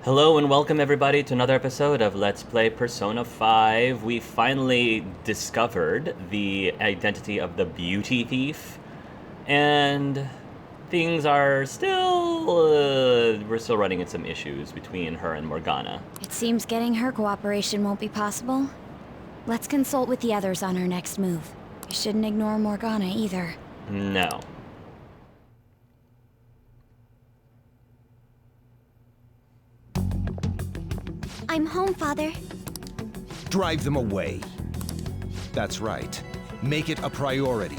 Hello and welcome everybody to another episode of Let's Play Persona 5. We finally discovered the identity of the beauty thief, and things are still, we're still running into some issues between her and Morgana. It seems getting her cooperation won't be possible. Let's consult with the others on our next move. We shouldn't ignore Morgana either. No. I'm home, Father. Drive them away. That's right. Make it a priority.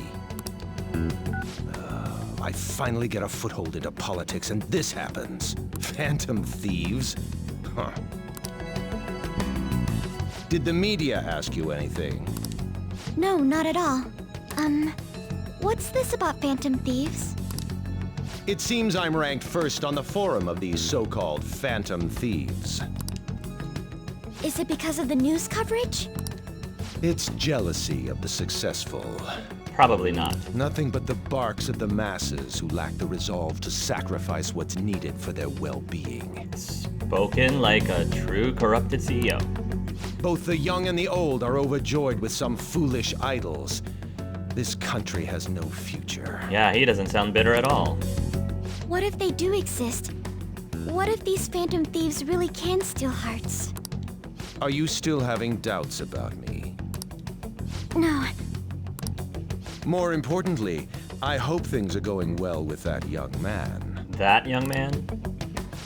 I finally get a foothold into politics and this happens. Phantom thieves? Huh. Did the media ask you anything? No, not at all. What's this about Phantom Thieves? It seems I'm ranked first on the forum of these so-called Phantom Thieves. Is it because of the news coverage? It's jealousy of the successful. Probably not. Nothing but the barks of the masses who lack the resolve to sacrifice what's needed for their well-being. Spoken like a true corrupted CEO. Both the young and the old are overjoyed with some foolish idols. This country has no future. Yeah, he doesn't sound bitter at all. What if they do exist? What if these Phantom Thieves really can steal hearts? Are you still having doubts about me? No. More importantly, I hope things are going well with that young man. That young man?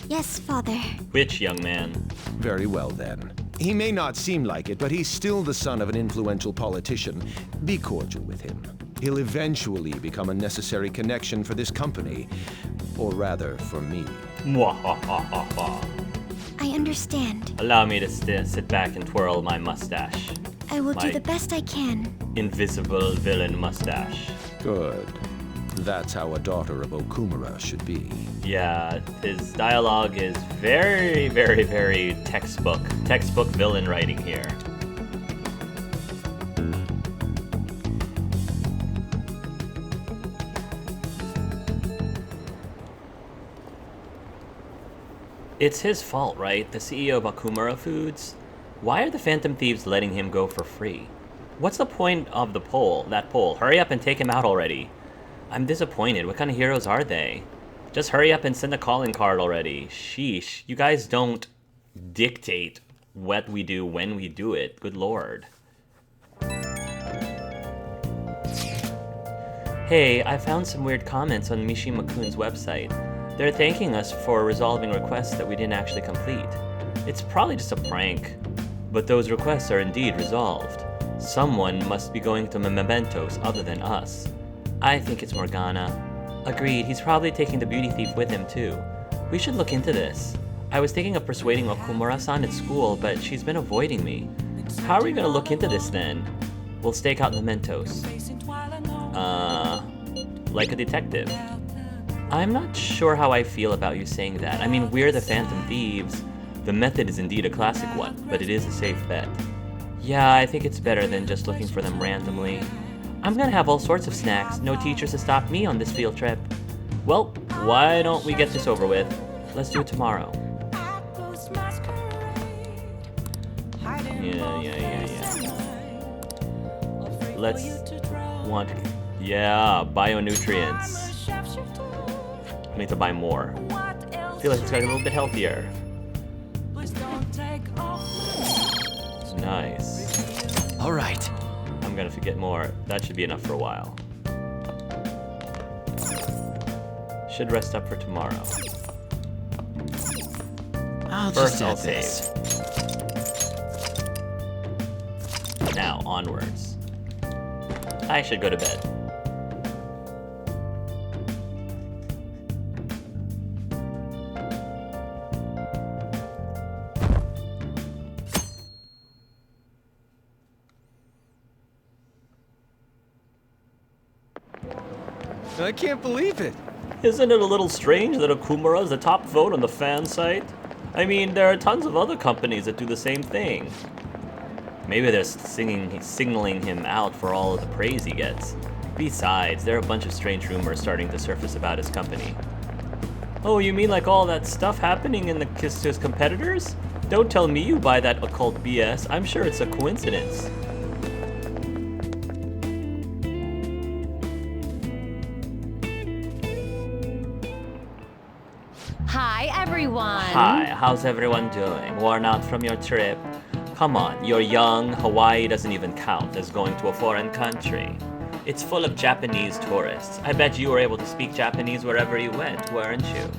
Yes, Father. Which young man? Very well then. He may not seem like it, but he's still the son of an influential politician. Be cordial with him. He'll eventually become a necessary connection for this company. Or rather, for me. Mwahahaha. I understand. Allow me to sit back and twirl my mustache. I will My do the best I can. invisible villain mustache. Good. That's how a daughter of Okamura should be. Yeah, his dialogue is very, very, very textbook villain writing here. It's his fault, right? The CEO of Okamura Foods? Why are the Phantom Thieves letting him go for free? What's the point of the poll, that poll? Hurry up and take him out already. I'm disappointed. What kind of heroes are they? Just hurry up and send a calling card already. Sheesh. You guys don't dictate what we do when we do it. Good lord. Hey, I found some weird comments on Mishima-kun's website. They're thanking us for resolving requests that we didn't actually complete. It's probably just a prank, but those requests are indeed resolved. Someone must be going to Mementos other than us. I think it's Morgana. Agreed, he's probably taking the beauty thief with him too. We should look into this. I was thinking of persuading Okamura-san at school, but she's been avoiding me. How are we gonna look into this then? We'll stake out Mementos. Like a detective. I'm not sure how I feel about you saying that. I mean, we're the Phantom Thieves. The method is indeed a classic one, but it is a safe bet. Yeah, I think it's better than just looking for them randomly. I'm gonna have all sorts of snacks. No teachers to stop me on this field trip. Well, why don't we get this over with? Let's do it tomorrow. Yeah. Let's bionutrients. I need to buy more. I feel like it's got a little bit healthier. Nice. All right. I'm gonna get more. That should be enough for a while. Should rest up for tomorrow. First, I'll save. Now, onwards. I should go to bed. I can't believe it. Isn't it a little strange that Okamura is the top vote on the fan site? I mean, there are tons of other companies that do the same thing. Maybe they're signaling him out for all of the praise he gets. Besides, there are a bunch of strange rumors starting to surface about his company. Oh, you mean like all that stuff happening in his competitors? Don't tell me you buy that occult BS. I'm sure it's a coincidence. Hi, everyone. Hi, how's everyone doing? Worn out from your trip? Come on, you're young. Hawaii doesn't even count as going to a foreign country. It's full of Japanese tourists. I bet you were able to speak Japanese wherever you went, weren't you?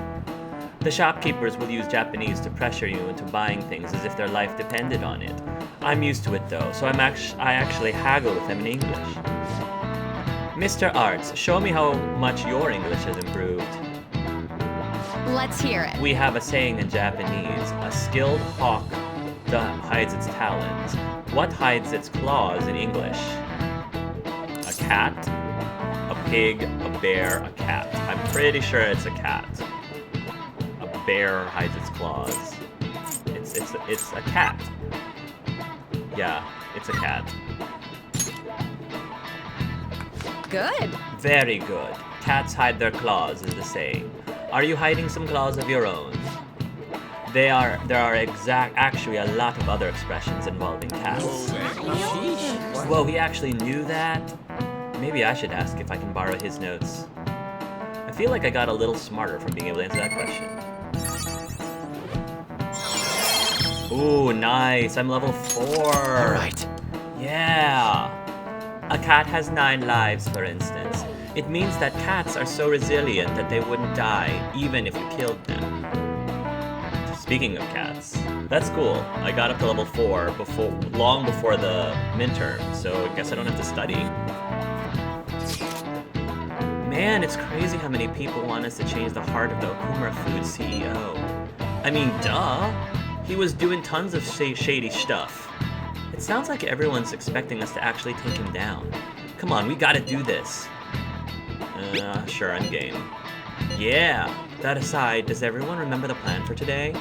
The shopkeepers will use Japanese to pressure you into buying things as if their life depended on it. I'm used to it though, so I actually haggle with them in English. Mr. Arts, show me how much your English has improved. Let's hear it. We have a saying in Japanese, a skilled hawk hides its talons. What hides its claws in English? A cat, a pig, a bear, a cat. I'm pretty sure it's a cat. A bear hides its claws. It's a cat. Yeah, it's a cat. Good. Very good. Cats hide their claws is the saying. Are you hiding some claws of your own? There are actually a lot of other expressions involving cats. Whoa, he actually knew that? Maybe I should ask if I can borrow his notes. I feel like I got a little smarter from being able to answer that question. Ooh, nice. I'm level 4. All right. Yeah. A cat has 9 lives, for instance. It means that cats are so resilient that they wouldn't die even if you killed them. Speaking of cats, that's cool. I got up to level 4 long before the midterm, so I guess I don't have to study. Man, it's crazy how many people want us to change the heart of the Okamura Foods CEO. I mean, duh. He was doing tons of shady stuff. It sounds like everyone's expecting us to actually take him down. Come on, we gotta do this. Sure, I'm game. Yeah! That aside, does everyone remember the plan for today?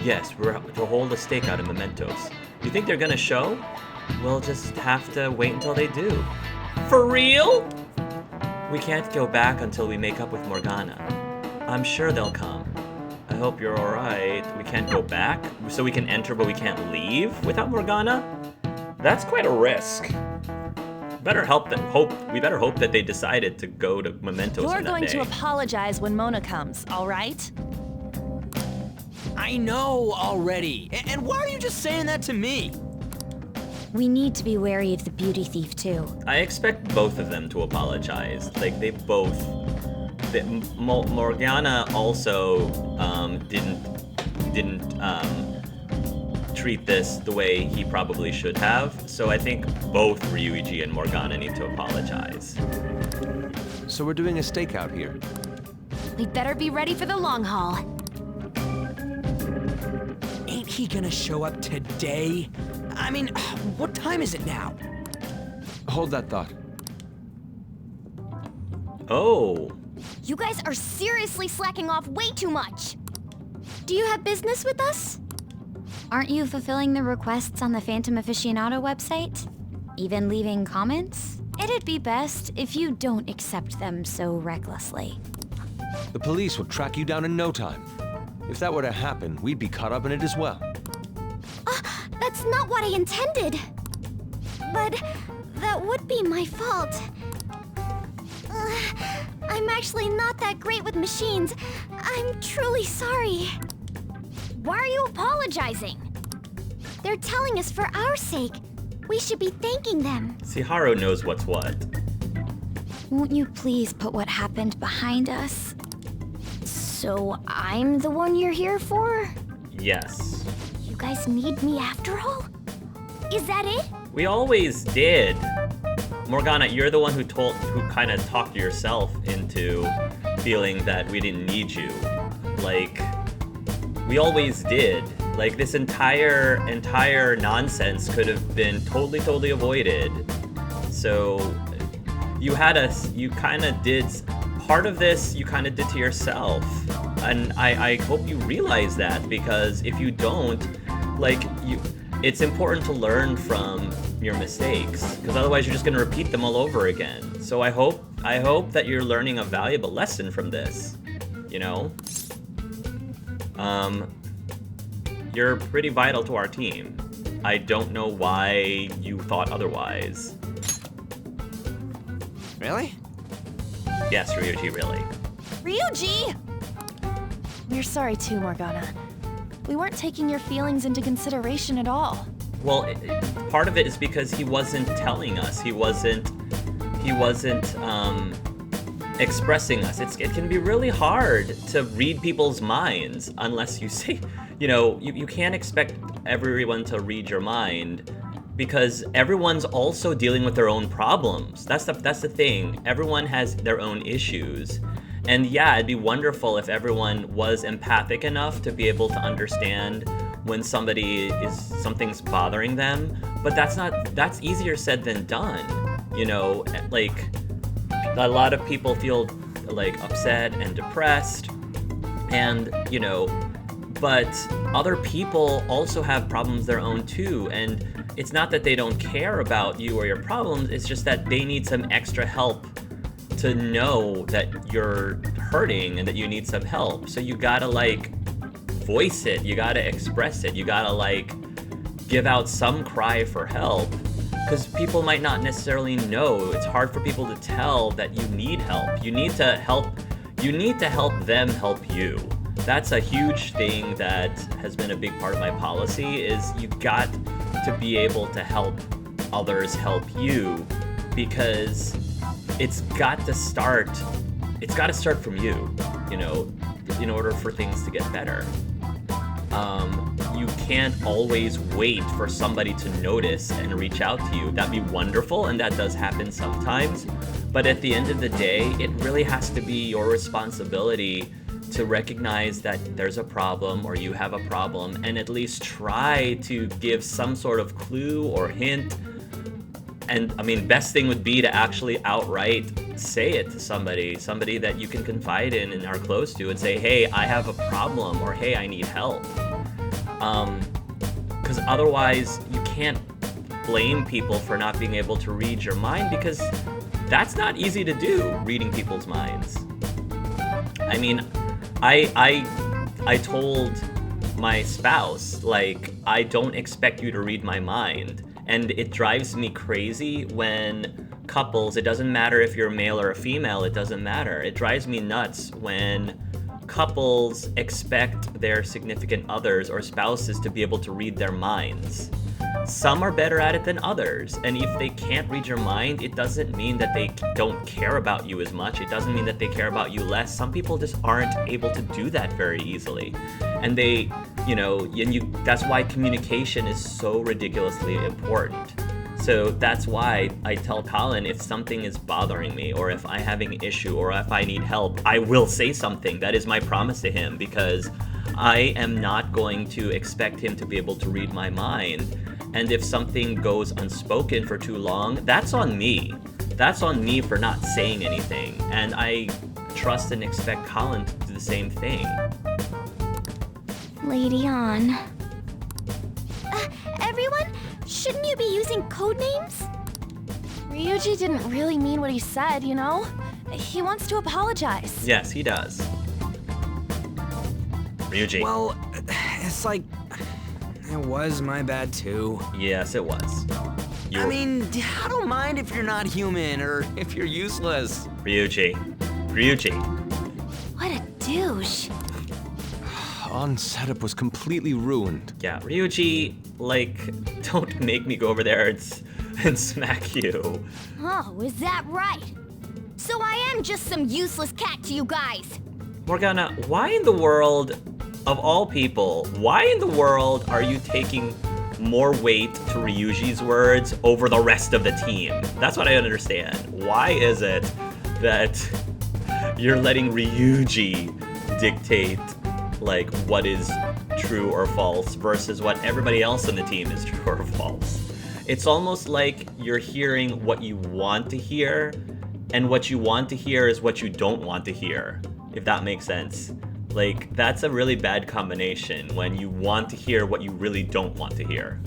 Yes, we're to hold a stakeout in Mementos. You think they're gonna show? We'll just have to wait until they do. For real? We can't go back until we make up with Morgana. I'm sure they'll come. I hope you're alright. We can't go back? So we can enter but we can't leave without Morgana? That's quite a risk. We better hope that they decided to go to Mementos on that day. You're going to apologize when Mona comes, all right? I know already. And why are you just saying that to me? We need to be wary of the beauty thief, too. I expect both of them to apologize. Like, they both... Morgana also didn't treat this the way he probably should have. So I think both Ryuichi and Morgana need to apologize. So we're doing a stakeout here. We'd better be ready for the long haul. Ain't he gonna show up today? I mean, what time is it now? Hold that thought. Oh. You guys are seriously slacking off way too much. Do you have business with us? Aren't you fulfilling the requests on the Phantom Aficionado website? Even leaving comments? It'd be best if you don't accept them so recklessly. The police will track you down in no time. If that were to happen, we'd be caught up in it as well. That's not what I intended. But that would be my fault. I'm actually not that great with machines. I'm truly sorry. Why are you apologizing? They're telling us for our sake. We should be thanking them. See, Haru knows what's what. Won't you please put what happened behind us? So I'm the one you're here for? Yes. You guys need me after all? Is that it? We always did. Morgana, you're the one who kind of talked yourself into feeling that we didn't need you. Like, we always did. Like, this entire nonsense could have been totally avoided. So, you kind of did, part of this you kind of did to yourself. And I hope you realize that, because if you don't, like, it's important to learn from your mistakes, because otherwise you're just going to repeat them all over again. So I hope that you're learning a valuable lesson from this, you know? You're pretty vital to our team. I don't know why you thought otherwise. Really? Yes, Ryuji, really. Ryuji! We're sorry too, Morgana. We weren't taking your feelings into consideration at all. Well, part of it is because he wasn't telling us. He wasn't expressing us. It can be really hard to read people's minds unless you say, you can't expect everyone to read your mind because everyone's also dealing with their own problems. That's the thing. Everyone has their own issues. And yeah, it'd be wonderful if everyone was empathic enough to be able to understand when something's bothering them, but that's easier said than done. Like a lot of people feel like upset and depressed and but other people also have problems their own too, and it's not that they don't care about you or your problems, it's just that they need some extra help to know that you're hurting and that you need some help. So you gotta voice it, you gotta express it, you gotta give out some cry for help, because people might not necessarily know. It's hard for people to tell that you need help. You need to help them help you. That's a huge thing that has been a big part of my policy, is you got to be able to help others help you, because it's got to start from you, in order for things to get better. You can't always wait for somebody to notice and reach out to you. That'd be wonderful, and that does happen sometimes. But at the end of the day, it really has to be your responsibility to recognize that there's a problem or you have a problem, and at least try to give some sort of clue or hint. And best thing would be to actually outright say it to somebody that you can confide in and are close to, and say, hey, I have a problem, or hey, I need help. Because otherwise you can't blame people for not being able to read your mind, because that's not easy to do, reading people's minds. I told my spouse, I don't expect you to read my mind. And it drives me crazy when couples, it doesn't matter if you're a male or a female, it doesn't matter. It drives me nuts when couples expect their significant others or spouses to be able to read their minds. Some are better at it than others, and if they can't read your mind, it doesn't mean that they don't care about you as much. It doesn't mean that they care about you less. Some people just aren't able to do that very easily. And that's why communication is so ridiculously important. So that's why I tell Colin, if something is bothering me, or if I'm having an issue, or if I need help, I will say something. That is my promise to him, because I am not going to expect him to be able to read my mind. And if something goes unspoken for too long, that's on me. That's on me for not saying anything. And I trust and expect Colin to do the same thing. Lady on. Everyone, shouldn't you be using code names? Ryuji didn't really mean what he said, He wants to apologize. Yes, he does. Ryuji. Well, it's it was my bad too. Yes, it was. I don't mind if you're not human or if you're useless. Ryuji. What a douche. On setup was completely ruined. Yeah, Ryuji, don't make me go over there and smack you. Oh, is that right? So I am just some useless cat to you guys. Morgana, why in the world, of all people, why in the world are you taking more weight to Ryuji's words over the rest of the team? That's what I don't understand. Why is it that you're letting Ryuji dictate what is true or false versus what everybody else on the team is true or false? It's almost like you're hearing what you want to hear, and what you want to hear is what you don't want to hear, if that makes sense. That's a really bad combination, when you want to hear what you really don't want to hear.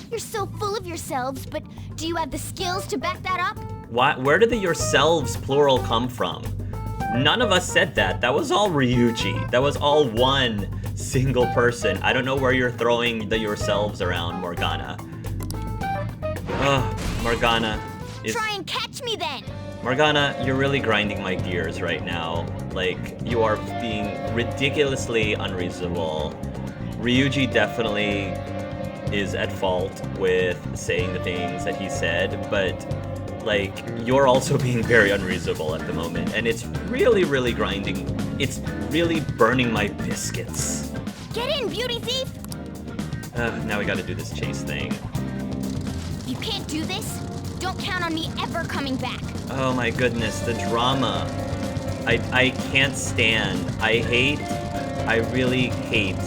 You're so full of yourselves, but do you have the skills to back that up? Where did the yourselves plural come from? None of us said that. That was all Ryuji. That was all one single person. I don't know where you're throwing the yourselves around, Morgana. Ugh, Morgana is... Try and catch me then! Morgana, you're really grinding my gears right now. Like, you are being ridiculously unreasonable. Ryuji definitely is at fault with saying the things that he said, but, like, you're also being very unreasonable at the moment, and it's really, really grinding. It's really burning my biscuits. Get in, beauty thief! Now we gotta do this chase thing. You can't do this. Don't count on me ever coming back. Oh my goodness, the drama. I can't stand. I really hate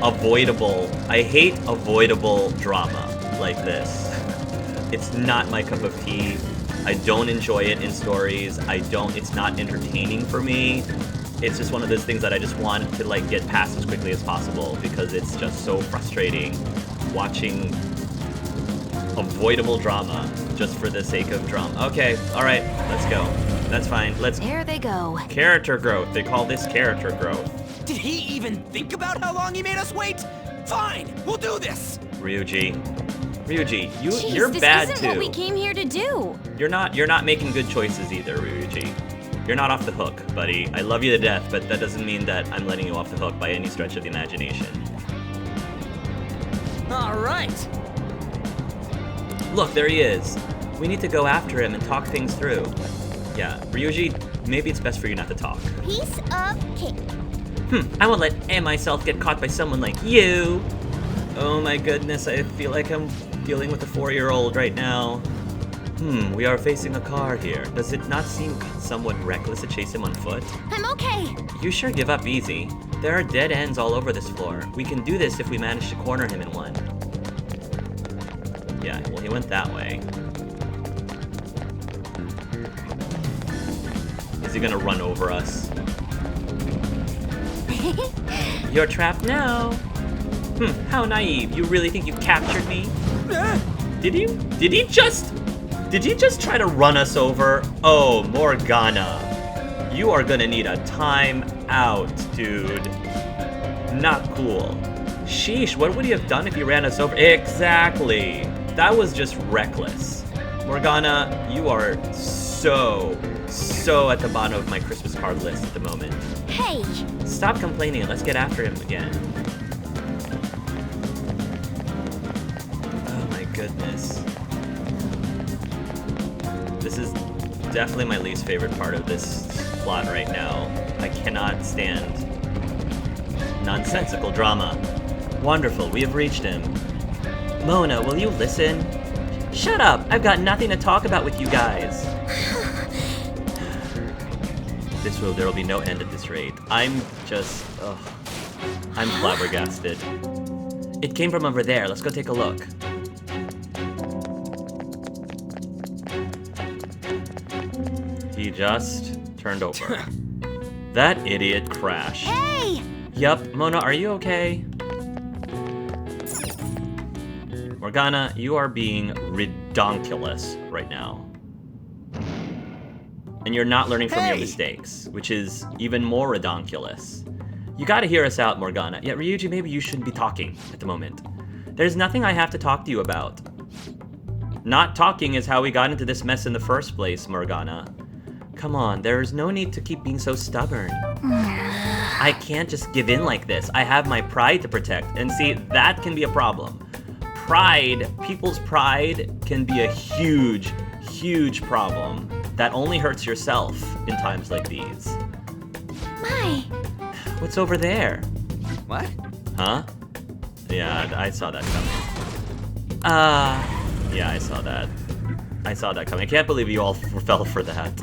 avoidable. I hate avoidable drama like this. It's not my cup of tea. I don't enjoy it in stories. It's not entertaining for me. It's just one of those things that I just want to like get past as quickly as possible because it's just so frustrating watching avoidable drama just for the sake of drama. Okay, all right, let's go. That's fine. There they go. Character growth. They call this character growth. Did he even think about how long he made us wait? Fine, we'll do this. Ryuji, Jeez, you're bad this too. isn't what we came here to do. You're not making good choices either, Ryuji. You're not off the hook, buddy. I love you to death, but that doesn't mean that I'm letting you off the hook by any stretch of the imagination. All right. Look, there he is. We need to go after him and talk things through. Yeah, Ryuji, maybe it's best for you not to talk. Piece of cake. I won't let myself get caught by someone like you. Oh my goodness, I feel like I'm dealing with a 4-year-old right now. We are facing a car here. Does it not seem somewhat reckless to chase him on foot? I'm okay. You sure give up easy. There are dead ends all over this floor. We can do this if we manage to corner him in one. Yeah, well, he went that way. Is he gonna run over us? You're trapped now. How naive. You really think you've captured me? Did he just try to run us over? Oh, Morgana. You are gonna need a time out, dude. Not cool. Sheesh, what would he have done if he ran us over? Exactly. That was just reckless. Morgana, you are so at the bottom of my Christmas card list at the moment. Hey! Stop complaining and let's get after him again. Oh my goodness. This is definitely my least favorite part of this plot right now. I cannot stand nonsensical drama. Wonderful, we have reached him. Mona, will you listen? Shut up! I've got nothing to talk about with you guys. There will be no end at this rate. I'm flabbergasted. It came from over there. Let's go take a look. He just turned over. That idiot crashed. Hey! Yup, Mona, are you okay? Morgana, you are being redonkulous right now. And you're not learning from your mistakes, which is even more redonkulous. You gotta hear us out, Morgana. Yeah, Ryuji, maybe you shouldn't be talking at the moment. There's nothing I have to talk to you about. Not talking is how we got into this mess in the first place, Morgana. Come on, there's no need to keep being so stubborn. I can't just give in like this. I have my pride to protect, and see, that can be a problem. Pride, people's pride, can be a huge, huge problem that only hurts yourself in times like these. My. What's over there? What? Huh? Yeah, I saw that coming. Yeah, I saw that. I saw that coming. I can't believe you all fell for that.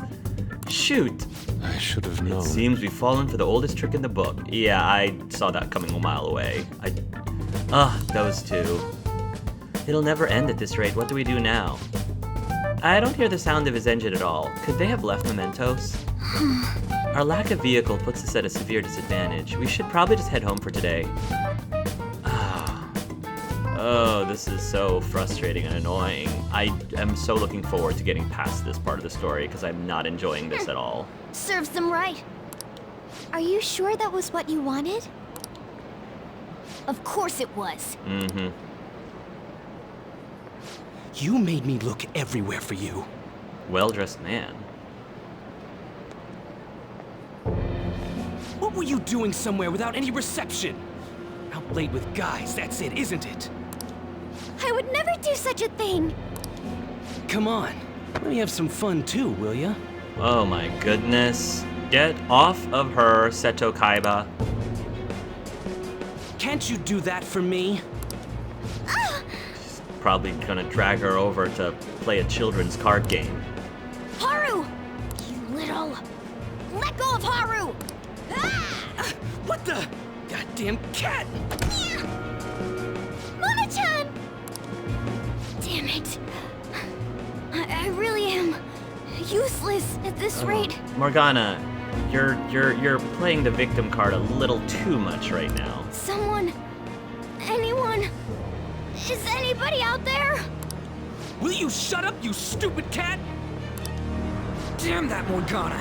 Shoot. I should have known. It seems we've fallen for the oldest trick in the book. Yeah, I saw that coming a mile away. Those two. It'll never end at this rate. What do we do now? I don't hear the sound of his engine at all. Could they have left mementos? Our lack of vehicle puts us at a severe disadvantage. We should probably just head home for today. Oh, this is so frustrating and annoying. I am so looking forward to getting past this part of the story because I'm not enjoying this at all. Serves them right. Are you sure that was what you wanted? Of course it was. Mm-hmm. You made me look everywhere for you. Well-dressed man. What were you doing somewhere without any reception? Out late with guys, that's it, isn't it? I would never do such a thing. Come on, let me have some fun too, will ya? Oh my goodness. Get off of her, Seto Kaiba. Can't you do that for me? Probably gonna drag her over to play a children's card game. Haru! You little... Let go of Haru! Ah! What the? Goddamn cat! Mona-chan! Damn it. I really am useless at this rate. Morgana, you're playing the victim card a little too much right now. Someone... Anyone... Is anybody out there? Will you shut up, you stupid cat? Damn that Morgana!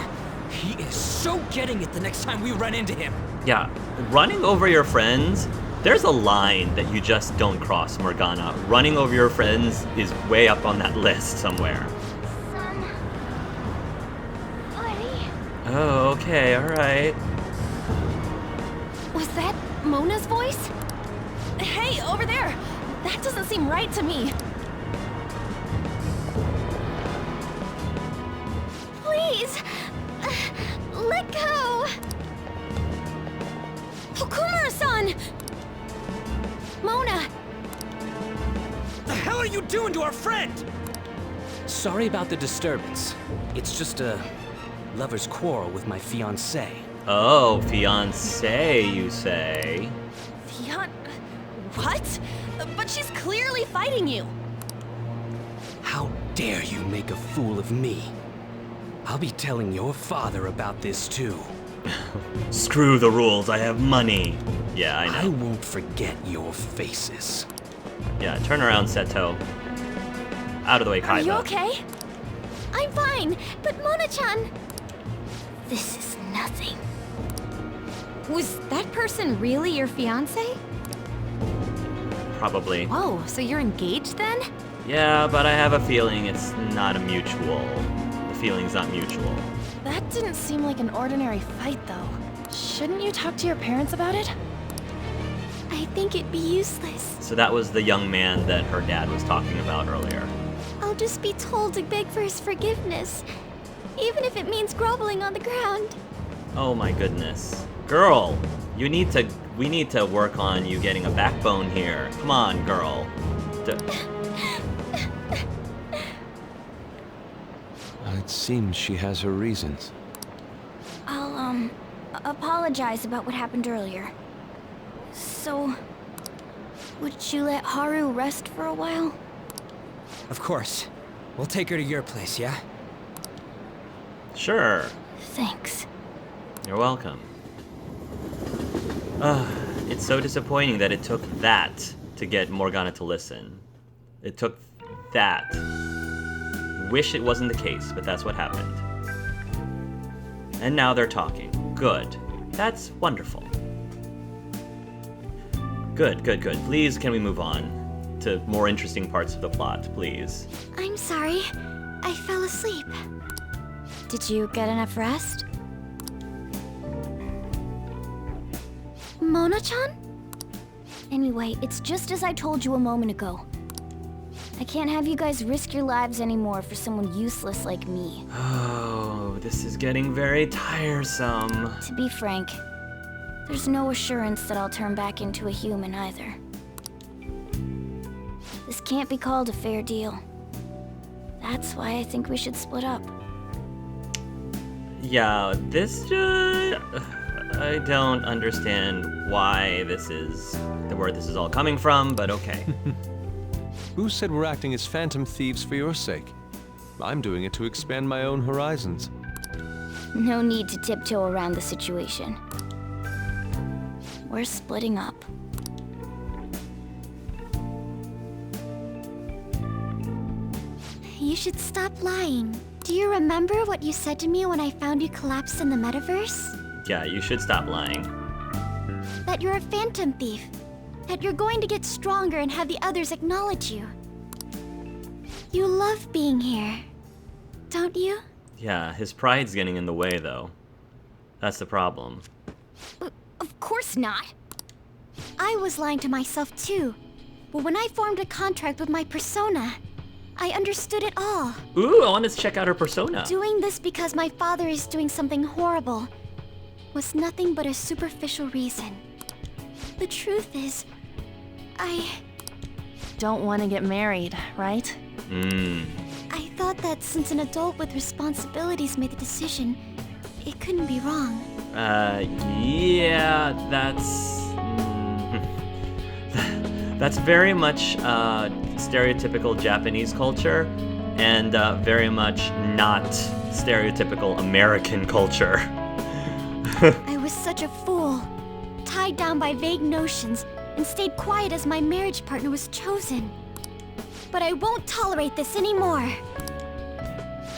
He is so getting it the next time we run into him. Yeah, running over your friends, there's a line that you just don't cross, Morgana. Running over your friends is way up on that list somewhere. Somebody... Oh, okay, alright. Was that Mona's voice? Hey, over there! That doesn't seem right to me. Please! Let go! Okamura-san! Mona! The hell are you doing to our friend? Sorry about the disturbance. It's just a lover's quarrel with my fiancée. Oh, fiancé, you say? What? But she's clearly fighting you. How dare you make a fool of me? I'll be telling your father about this too. Screw the rules, I have money. Yeah, I I know. won't forget your faces. Yeah, turn around, Seto. Out of the way, Kaiba. Are you okay? I'm fine, but Mona-chan... This is nothing. Was that person really your fiancé? Probably. Whoa, so you're engaged then? Yeah, but I have a feeling it's not a mutual. The feeling's not mutual. That didn't seem like an ordinary fight, though. Shouldn't you talk to your parents about it? I think it'd be useless. So that was the young man that her dad was talking about earlier. I'll just be told to beg for his forgiveness, even if it means groveling on the ground. Oh my goodness. Girl, we need to work on you getting a backbone here. Come on, girl. It seems she has her reasons. I'll, apologize about what happened earlier. So, would you let Haru rest for a while? Of course. We'll take her to your place, yeah? Sure. Thanks. You're welcome. It's so disappointing that it took that to get Morgana to listen. It took that. Wish it wasn't the case, but that's what happened. And now they're talking. Good. That's wonderful. Good, good, good. Please, can we move on to more interesting parts of the plot, please? I'm sorry. I fell asleep. Did you get enough rest? Mona-chan? Anyway, it's just as I told you a moment ago. I can't have you guys risk your lives anymore for someone useless like me. Oh, this is getting very tiresome. To be frank, there's no assurance that I'll turn back into a human either. This can't be called a fair deal. That's why I think we should split up. Yeah, this just... I don't understand why this is... where this is all coming from, but okay. Who said we're acting as phantom thieves for your sake? I'm doing it to expand my own horizons. No need to tiptoe around the situation. We're splitting up. You should stop lying. Do you remember what you said to me when I found you collapsed in the Metaverse? Yeah, you should stop lying. That you're a phantom thief. That you're going to get stronger and have the others acknowledge you. You love being here, don't you? Yeah, his pride's getting in the way, though. That's the problem. Of course not. I was lying to myself too. But when I formed a contract with my persona, I understood it all. Ooh, I want to check out her persona. Doing this because my father is doing something horrible was nothing but a superficial reason. The truth is, I Don't want to get married, right? I thought that since an adult with responsibilities made the decision, it couldn't be wrong. Yeah, that's... that's very much stereotypical Japanese culture, and very much not stereotypical American culture. I was such a fool, tied down by vague notions, and stayed quiet as my marriage partner was chosen. But I won't tolerate this anymore.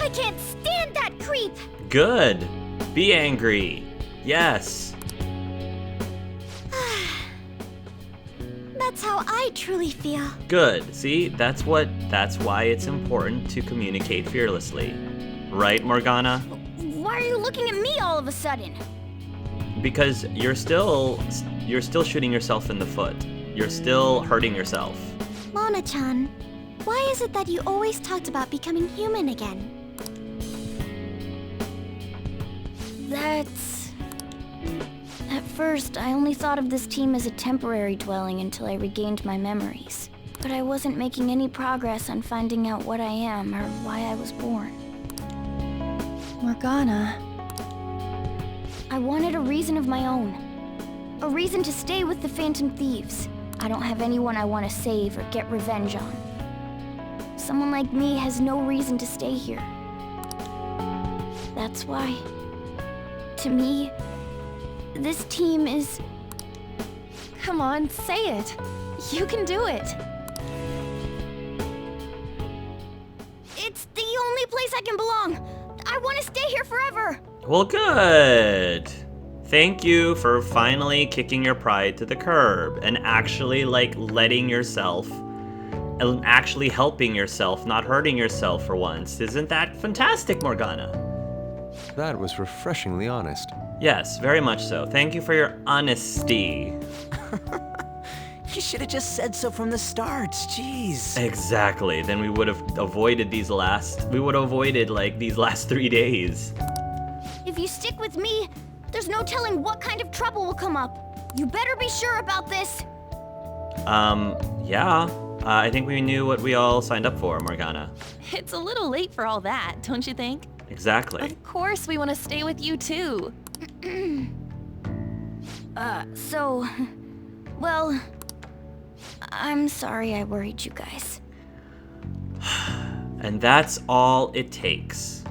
I can't stand that creep! Good. Be angry. Yes. That's how I truly feel. Good. See, that's why it's important to communicate fearlessly. Right, Morgana? Why are you looking at me all of a sudden? Because you're still shooting yourself in the foot. You're still hurting yourself. Mona-chan, why is it that you always talked about becoming human again? That's... At first, I only thought of this team as a temporary dwelling until I regained my memories. But I wasn't making any progress on finding out what I am or why I was born. Morgana. I wanted a reason of my own. A reason to stay with the Phantom Thieves. I don't have anyone I want to save or get revenge on. Someone like me has no reason to stay here. That's why, to me, this team is... Come on, say it. You can do it. It's the only place I can belong. I want to stay here forever. Well, good. Thank you for finally kicking your pride to the curb and actually, like, letting yourself and actually helping yourself, not hurting yourself for once. Isn't that fantastic, Morgana? That was refreshingly honest. Yes, very much so. Thank you for your honesty. You should have just said so from the start. Jeez. Exactly. Then we would have avoided these last 3 days. If you stick with me, there's no telling what kind of trouble will come up. You better be sure about this. Yeah. I think we knew what we all signed up for, Morgana. It's a little late for all that, don't you think? Exactly. Of course we want to stay with you too. Well, I'm sorry I worried you guys. And that's all it takes.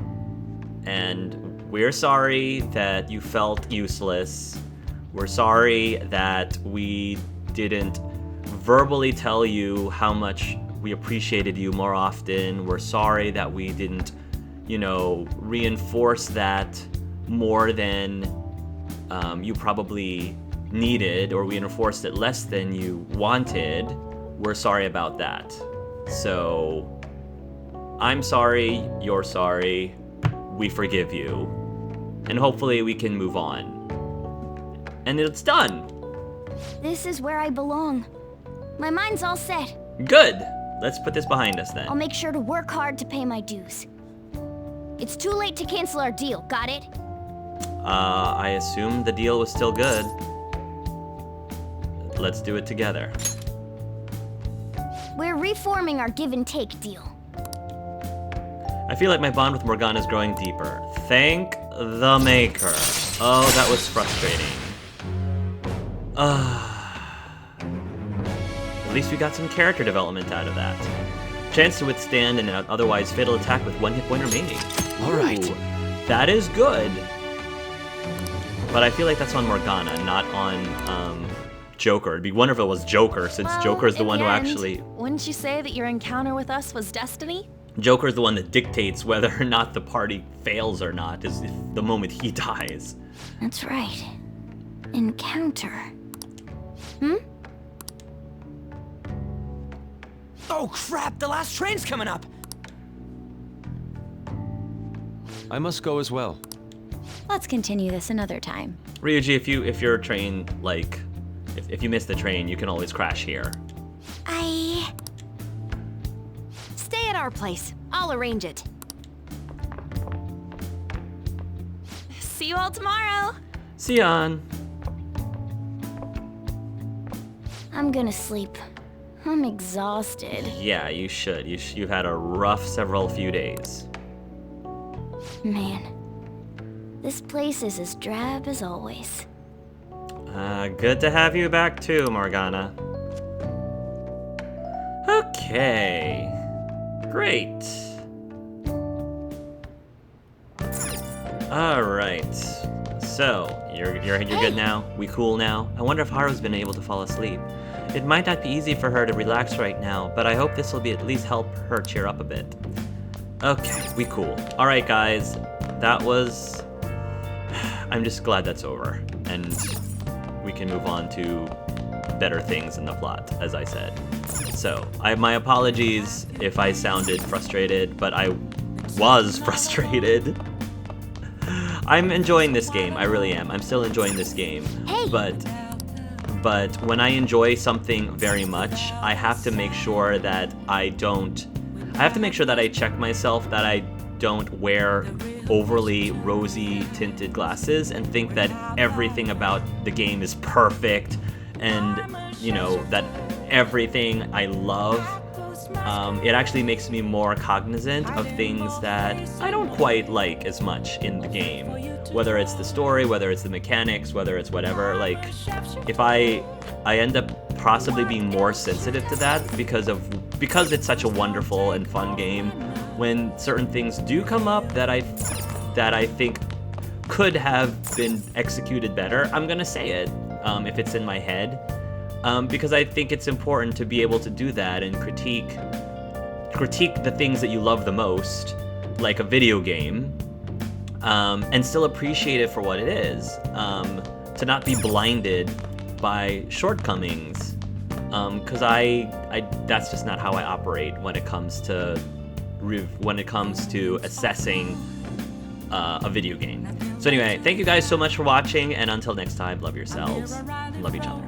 And we're sorry that you felt useless. We're sorry that we didn't verbally tell you how much we appreciated you more often. We're sorry that we didn't, reinforce that more than you probably needed, or we enforced it less than you wanted. We're sorry about that. So, I'm sorry, you're sorry, we forgive you, and hopefully we can move on. And it's done! This is where I belong. My mind's all set. Good! Let's put this behind us then. I'll make sure to work hard to pay my dues. It's too late to cancel our deal, got it? I assumed the deal was still good. Let's do it together. We're reforming our give and take deal. I feel like my bond with Morgana is growing deeper. Thank the Maker. Oh, that was frustrating. At least we got some character development out of that. Chance to withstand an otherwise fatal attack with one hit point remaining. All right. Ooh, that is good. But I feel like that's on Morgana, not on Joker. It'd be wonderful if it was Joker, since Well, Joker is the in one who end, actually... Wouldn't you say that your encounter with us was destiny? Joker's the one that dictates whether or not the party fails or not, is the moment he dies. That's right. Encounter. Hmm? Oh crap, the last train's coming up! I must go as well. Let's continue this another time. Ryuji, if your train, like, if you miss the train, you can always crash here. Stay at our place. I'll arrange it. See you all tomorrow. See ya on. I'm gonna sleep. I'm exhausted. Yeah, you should. You've had a rough few days. Man, this place is as drab as always. Good to have you back too, Morgana. Okay. Great. Alright. So, you're good now? We cool now? I wonder if Haru's been able to fall asleep. It might not be easy for her to relax right now, but I hope this will at least help her cheer up a bit. Okay, we cool. Alright guys, that was... I'm just glad that's over, and we can move on to better things in the plot, as I said. So, my apologies if I sounded frustrated, but I was frustrated. I'm enjoying this game, I really am. I'm still enjoying this game, but when I enjoy something very much, I have to make sure that I check myself that I don't wear overly rosy tinted glasses and think that everything about the game is perfect and, you know, that everything I love. It actually makes me more cognizant of things that I don't quite like as much in the game. Whether it's the story, whether it's the mechanics, whether it's whatever, like, if I end up possibly being more sensitive to that because it's such a wonderful and fun game. When certain things do come up that I think could have been executed better, I'm gonna say it if it's in my head, because I think it's important to be able to do that and critique the things that you love the most, like a video game, and still appreciate it for what it is. To not be blinded by shortcomings, because that's just not how I operate when it comes to assessing a video game. So anyway, thank you guys so much for watching, and until next time, love yourselves, love each other.